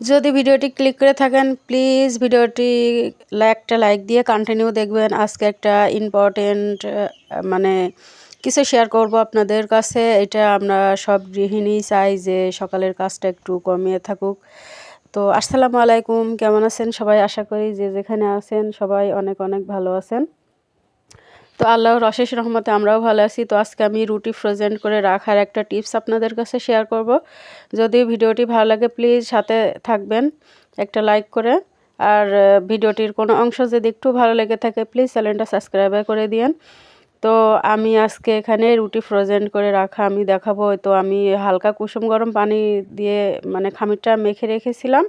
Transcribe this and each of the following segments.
যদি ভিডিওটি ক্লিক করে থাকেন প্লিজ ভিডিওটি একটা লাইক দিয়ে কন্টিনিউ দেখবেন। আজকে একটা ইম্পর্টেন্ট মানে কিছু শেয়ার করব আপনাদের কাছে। এটা আমরা সব গৃহিণী চাই যে সকালের কাজটা একটু কমিয়ে থাকুক। তো আসসালামু আলাইকুম, কেমন আছেন সবাই? আশা করি যে যেখানে আছেন সবাই অনেক অনেক ভালো আছেন। তো আল্লাহর অশেষ রহমতে আমরাও ভালো আছি। তো আজকে আমি রুটি ফ্রোজেন করে রাখার একটা টিপস আপনাদের কাছে শেয়ার করব। যদি ভিডিওটি ভালো লাগে প্লিজ সাথে থাকবেন একটা লাইক করে। আর ভিডিওটির কোনো অংশ যদি একটু ভালো লেগে থাকে প্লিজ চ্যানেলটা সাবস্ক্রাইব করে দিয়েন। তো আমি আজকে এখানে রুটি ফ্রোজেন করে রাখা আমি দেখাবো। তো আমি হালকা কুসুম গরম পানি দিয়ে মানে খামিরটা মেখে রেখেছিলাম,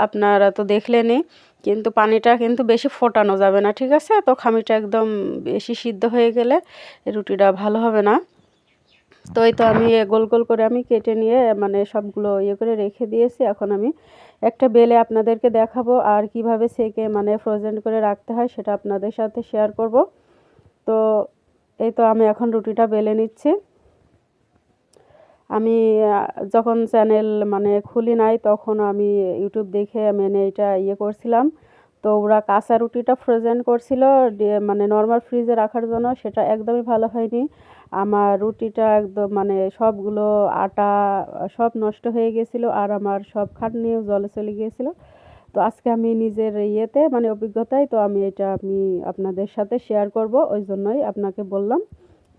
আপনারা তো দেখলেনই। কিন্তু পানিটা কিন্তু বেশি ফোটানো যাবে না, ঠিক আছে? তো খামিরটা একদম বেশি সিদ্ধ হয়ে গেলে রুটিটা ভালো হবে না। তো এই তো আমি গোল গোল করে আমি কেটে নিয়ে মানে সবগুলো করে রেখে দিয়েছি। এখন আমি একটা বেলে আপনাদেরকে দেখাবো আর কিভাবে সেকে মানে ফ্রোজেন করে রাখতে হয় সেটা আপনাদের সাথে শেয়ার করব। তো এই তো আমি এখন রুটিটা বেলে নিচ্ছি। আমি যখন চ্যানেল মানে খুলি নাই তখন আমি ইউটিউব দেখে মানে এটা করছিলাম। তো ওরা কাঁচা রুটিটা ফ্রোজেন করছিল মানে নর্মাল ফ্রিজে রাখার জন্য, সেটা একদমই ভালো হয়নি। আমার রুটিটা একদম মানে সবগুলো আটা সব নষ্ট হয়ে গেছিলো আর আমার সব খাটনিও জলে চলে গিয়েছিলো। তো আজকে আমি নিজের মানে অভিজ্ঞতায় তো আমি এটা আপনাদের সাথে শেয়ার করব, ওই জন্যই আপনাকে বললাম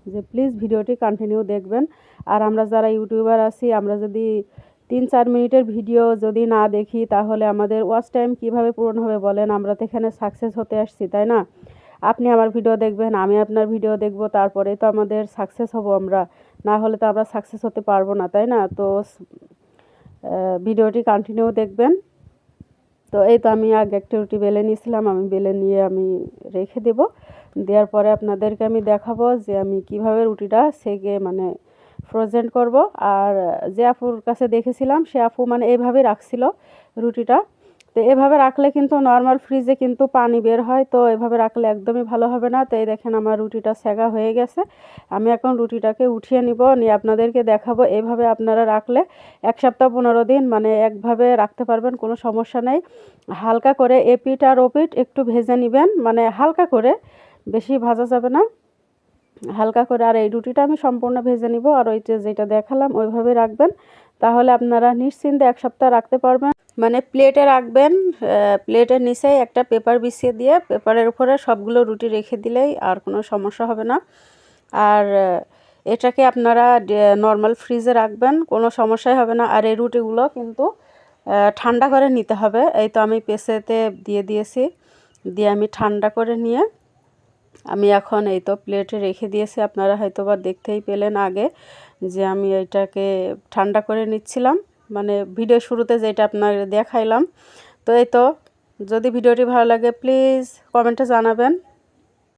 যে প্লিজ ভিডিওটি কন্টিনিউ দেখবেন। আর আমরা যারা ইউটিউবার আছি আমরা যদি 3-4 মিনিটের ভিডিও যদি না দেখি তাহলে আমাদের ওয়াচ টাইম কীভাবে পূরণ হবে বলেন? আমরা তো এখানে সাকসেস হতে আসছি, তাই না? আপনি আমার ভিডিও দেখবেন, আমি আপনার ভিডিও দেখব, তারপরে তো আমাদের সাকসেস হব আমরা। না হলে তো আমরা সাকসেস হতে পারবো না, তাই না? তো ভিডিওটি কন্টিনিউ দেখবেন। তো এই তো আমি আগে একটা রুটি বেলে নিয়েছিলাম, আমি বেলে নিয়ে আমি রেখে দেব। দেওয়ার পরে আপনাদেরকে আমি দেখাবো যে আমি কিভাবে রুটিটা সেকে মানে ফ্রোজেন করব। আর যে আপুর কাছে দেখেছিলাম সে আপু মানে এইভাবে রাখছিল রুটিটা। তো এভাবে রাখলে কিন্তু নর্মাল ফ্রিজে কিন্তু পানি বের হয়, তো এভাবে রাখলে একদমই ভালো হবে না। তো এই দেখেন আমার রুটিটা সেকা হয়ে গেছে। আমি এখন রুটিটাকে উঠিয়ে নিয়ে আপনাদেরকে দেখাবো। এভাবে আপনারা রাখলে 1 সপ্তাহ 15 দিন মানে একভাবে রাখতে পারবেন, কোনো সমস্যা নেই। হালকা করে এপিঠ আর ওপিঠ একটু ভেজে নেবেন, মানে হালকা করে, বেশি ভাজা যাবে না, হালকা করে। আর এই রুটিটা আমি সম্পূর্ণ ভেজে নিব আর ওই যেটা দেখালাম ওইভাবে রাখবেন, তাহলে আপনারা নিশ্চিন্তে 1 সপ্তাহ রাখতে পারবেন। মানে প্লেটে রাখবেন, প্লেটের নিচে একটা পেপার বিছিয়ে দিয়ে পেপারের উপরে সবগুলো রুটি রেখে দিলেই আর কোনো সমস্যা হবে না। আর এটাকে আপনারা নর্মাল ফ্রিজে রাখবেন, কোনো সমস্যাই হবে না। আর এই রুটিগুলো কিন্তু ঠান্ডা করে নিতে হবে। এই তো আমি পেছেতে দিয়ে দিয়েছি, দিয়ে আমি ঠান্ডা করে নিয়ে আমি এখন এই তো প্লেটে রেখে দিয়েছি। আপনারা হয়তো বা দেখতেই পেলেন আগে যে আমি এটাকে ঠান্ডা করে নিচ্ছিলাম, মানে ভিডিও শুরুতে যেটা আপনাদের দেখাইলাম। তো এই তো যদি ভিডিওটি ভালো লাগে প্লিজ কমেন্টে জানাবেন